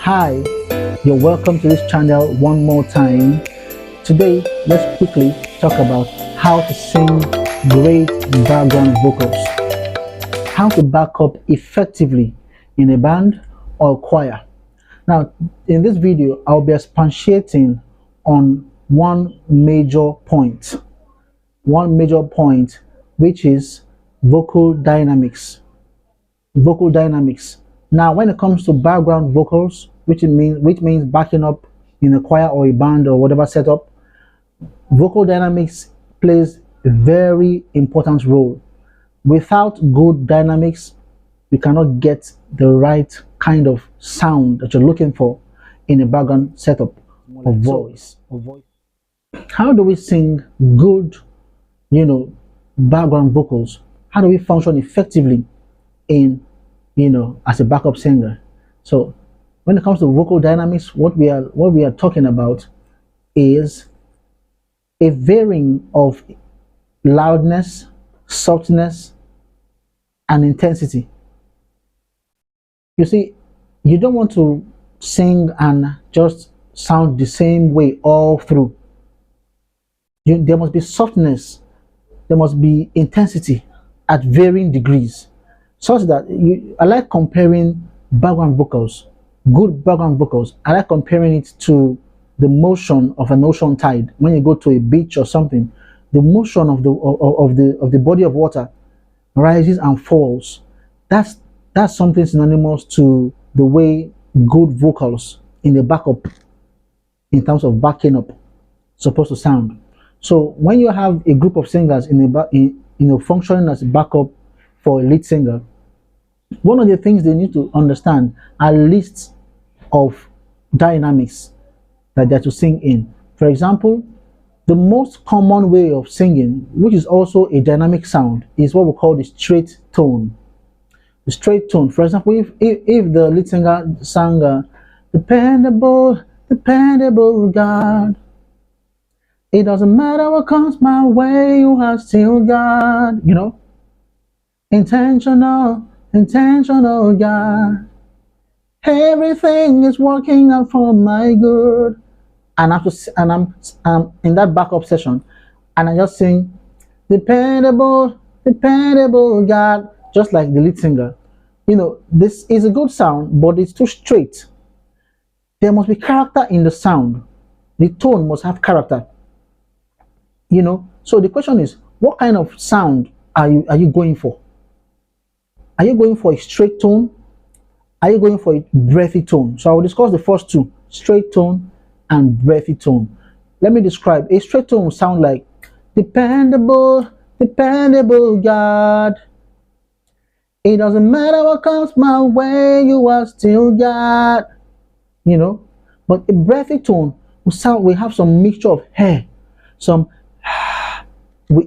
Hi, you're welcome to this channel one more time. Today, let's quickly talk about how to sing great background vocals, how to back up effectively in a band or choir. Now, in this video, I'll be expatiating on one major point, which is vocal dynamics. Vocal dynamics. Now, when it comes to background vocals, which means backing up in a choir or a band or whatever setup, vocal dynamics plays a very important role. Without good dynamics, you cannot get the right kind of sound that you're looking for in a background setup of voice. How do we sing good, background vocals? How do we function effectively in, as a backup singer? So when it comes to vocal dynamics, what we are talking about is a varying of loudness, softness, and intensity. You see, you don't want to sing and just sound the same way all through. There must be softness, there must be intensity at varying degrees, such that I like comparing background vocals, good background vocals. I like comparing it to the motion of an ocean tide. When you go to a beach or something, the motion of the body of water rises and falls. That's something synonymous to the way good vocals in the backup, in terms of backing up, supposed to sound. So when you have a group of singers functioning as a backup for a lead singer, one of the things they need to understand are lists of dynamics that they're to sing in. For example, the most common way of singing, which is also a dynamic sound, is what we call the straight tone. The straight tone. For example, if the lead singer sang dependable God, it doesn't matter what comes my way, you are still God. Intentional God, everything is working out for my good. And I'm in that backup session, and I just sing dependable God, just like the lead singer. This is a good sound, but it's too straight. There must be character in the sound. The tone must have character. So the question is, what kind of sound are you going for? Are you going for a straight tone? Are you going for a breathy tone? So I will discuss the first two, straight tone and breathy tone. Let me describe. A straight tone will sound like dependable God. It doesn't matter what comes my way, you are still God. But a breathy tone will have some mixture of hair, some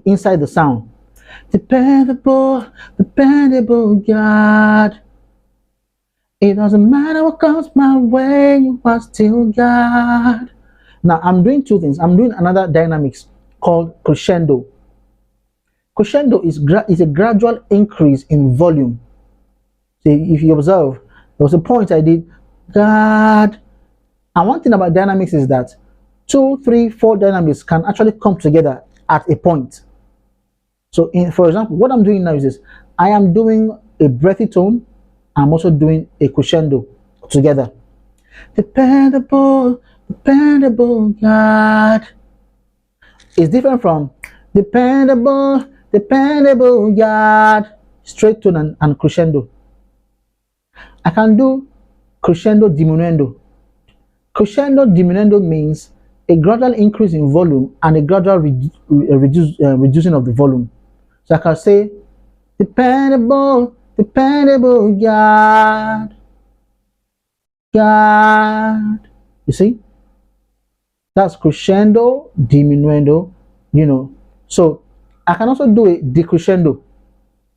inside the sound. Dependable God. It doesn't matter what comes my way, you are still God. Now I'm doing two things. I'm doing another dynamics called crescendo. Crescendo is a gradual increase in volume. See, if you observe, there was a point I did God. And one thing about dynamics is that 2, 3, 4 dynamics can actually come together at a point. So for example, what I'm doing now is this. I am doing a breathy tone. I'm also doing a crescendo together. Dependable God is different from dependable God, straight tone and crescendo. I can do crescendo diminuendo. Crescendo diminuendo means a gradual increase in volume and a gradual reducing of the volume. So I can say dependable God. You see, that's crescendo diminuendo. So I can also do a decrescendo.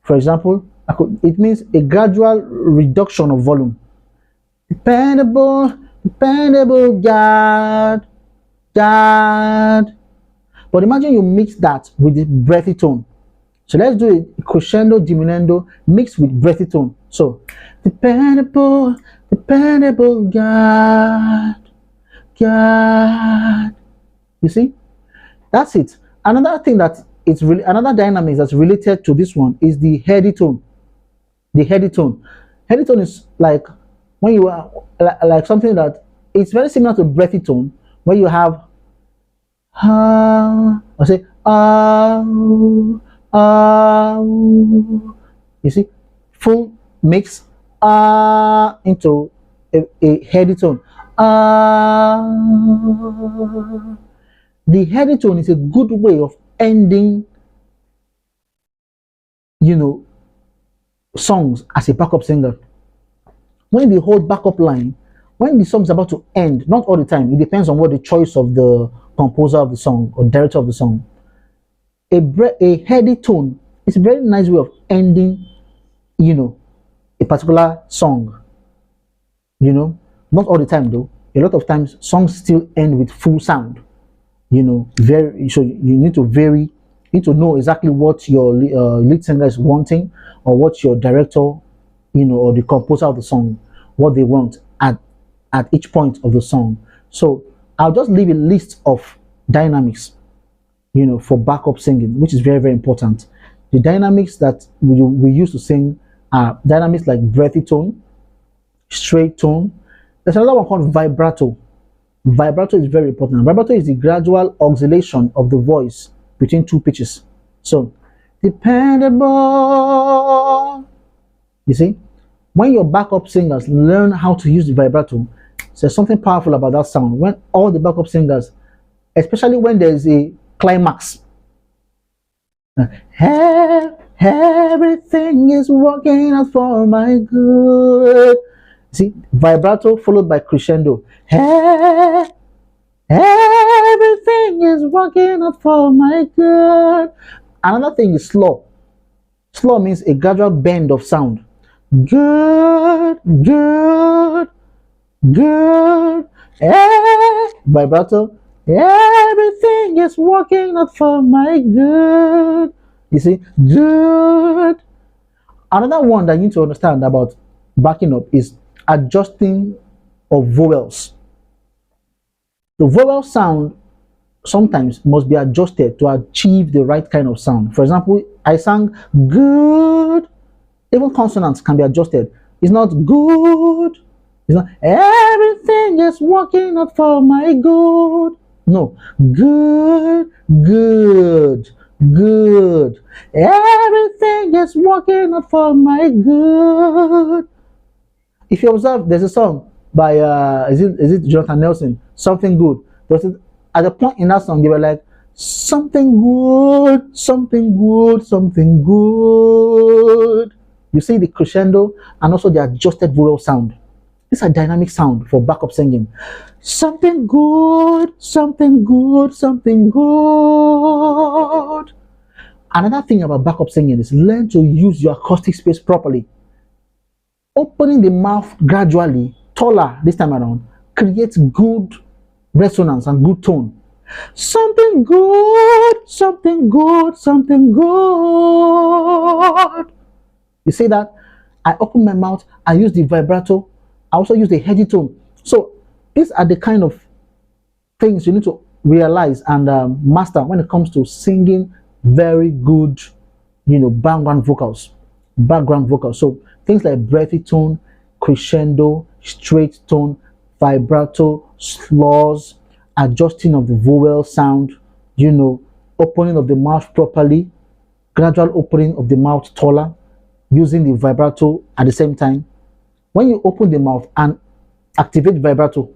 For example, it means a gradual reduction of volume. Dependable God. But imagine you mix that with the breathy tone. So let's do a crescendo, diminuendo mixed with breathy tone. So, dependable, dependable God, God. You see, that's it. Another thing that it's really another dynamic that's related to this one is the heady tone. The heady tone. Heady tone is like when you are like something that it's very similar to breathy tone, where you have or say you see, full mix into a heady tone. The heady tone is a good way of ending, you know, songs as a backup singer. When the whole backup line, when the song is about to end, not all the time, it depends on what the choice of the composer of the song or director of the song. A heady tone is a very nice way of ending, you know, a particular song. You know, not all the time though. A lot of times songs still end with full sound. You know, very so you need to vary. You need to know exactly what your lead singer is wanting, or what your director, you know, or the composer of the song, what they want at each point of the song. So I'll just leave a list of dynamics, you know, for backup singing, which is very, very important. The dynamics that we use to sing are dynamics like breathy tone, straight tone. There's another one called vibrato. Vibrato is very important. Vibrato is the gradual oscillation of the voice between two pitches. So, dependable. You see, when your backup singers learn how to use the vibrato, there's something powerful about that sound. When all the backup singers, especially when there's a climax, everything is working out for my good. See, vibrato followed by crescendo. Everything is working out for my good. Another thing is slur. Slur means a gradual bend of sound. Good, good, good. Vibrato. Everything is working out for my good. You see, good. Another one that you need to understand about backing up is adjusting of vowels. The vowel sound sometimes must be adjusted to achieve the right kind of sound. For example, I sang good. Even consonants can be adjusted. It's not good. It's not everything is working out for my good. No, good, good, good. Everything is working out for my good. If you observe, there's a song by is it Jonathan Nelson, Something Good. At the point in that song, they were like, something good, something good, something good. You see the crescendo and also the adjusted vowel sound. It's a dynamic sound for backup singing. Something good, something good, something good. Another thing about backup singing is learn to use your acoustic space properly. Opening the mouth gradually, taller this time around, creates good resonance and good tone. Something good, something good, something good. You see that? I open my mouth, I use the vibrato, I also use the heady tone. So these are the kind of things you need to realize and master when it comes to singing very good, you know, background vocals. So things like breathy tone, crescendo, straight tone, vibrato, slurs, adjusting of the vowel sound, you know, opening of the mouth properly, gradual opening of the mouth taller, using the vibrato at the same time. When you open the mouth and activate vibrato,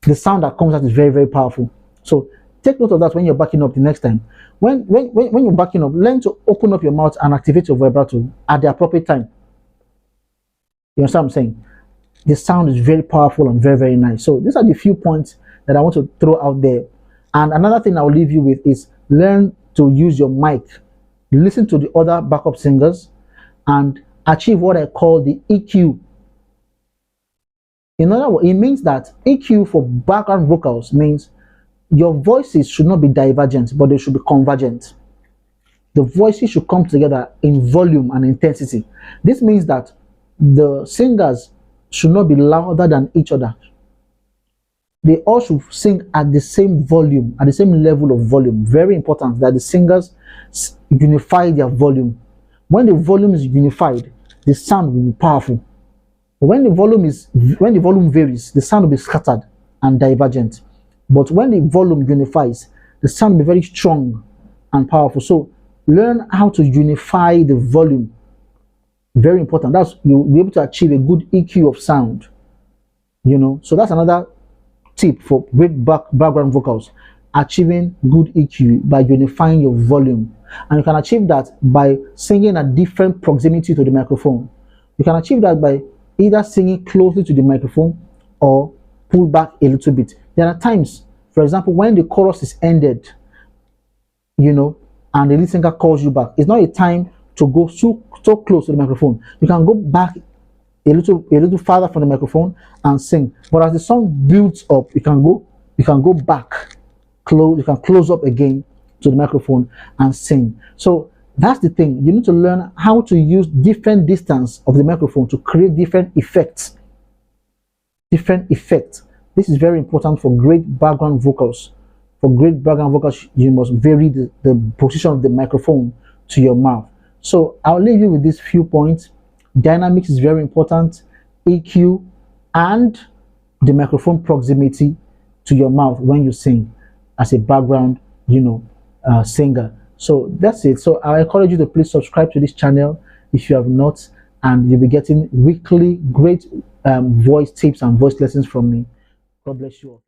the sound that comes out is very, very powerful. So take note of that when you're backing up the next time. When you're backing up, learn to open up your mouth and activate your vibrato at the appropriate time. You understand what I'm saying? The sound is very powerful and very, very nice. So these are the few points that I want to throw out there. And another thing I'll leave you with is learn to use your mic. Listen to the other backup singers and achieve what I call the EQ. In other words, it means that EQ for background vocals means your voices should not be divergent, but they should be convergent. the voices should come together in volume and intensity. This means that the singers should not be louder than each other. They all should sing at the same volume, at the same level of volume. Very important that the singers unify their volume. When the volume is unified, the sound will be powerful. But when the volume varies, the sound will be scattered and divergent. But when the volume unifies, the sound will be very strong and powerful. So learn how to unify the volume. Very important. That's you'll be able to achieve a good EQ of sound. So that's another tip for great background vocals. Achieving good EQ by unifying your volume. And you can achieve that by singing at different proximity to the microphone. You can achieve that by either singing closely to the microphone or pull back a little bit. There are times, for example, when the chorus is ended, and the lead singer calls you back, it's not a time to go so close to the microphone. You can go back a little farther from the microphone and sing. But as the song builds up, you can go back close. You can close up again to the microphone and sing. So that's the thing. You need to learn how to use different distance of the microphone to create different effects. This is very important for great background vocals. For great background vocals, you must vary the position of the microphone to your mouth. So I'll leave you with these few points. Dynamics is very important. EQ and the microphone proximity to your mouth when you sing as a background, singer. So that's it. So I encourage you to please subscribe to this channel if you have not, and you'll be getting weekly great voice tips and voice lessons from me. God bless you all.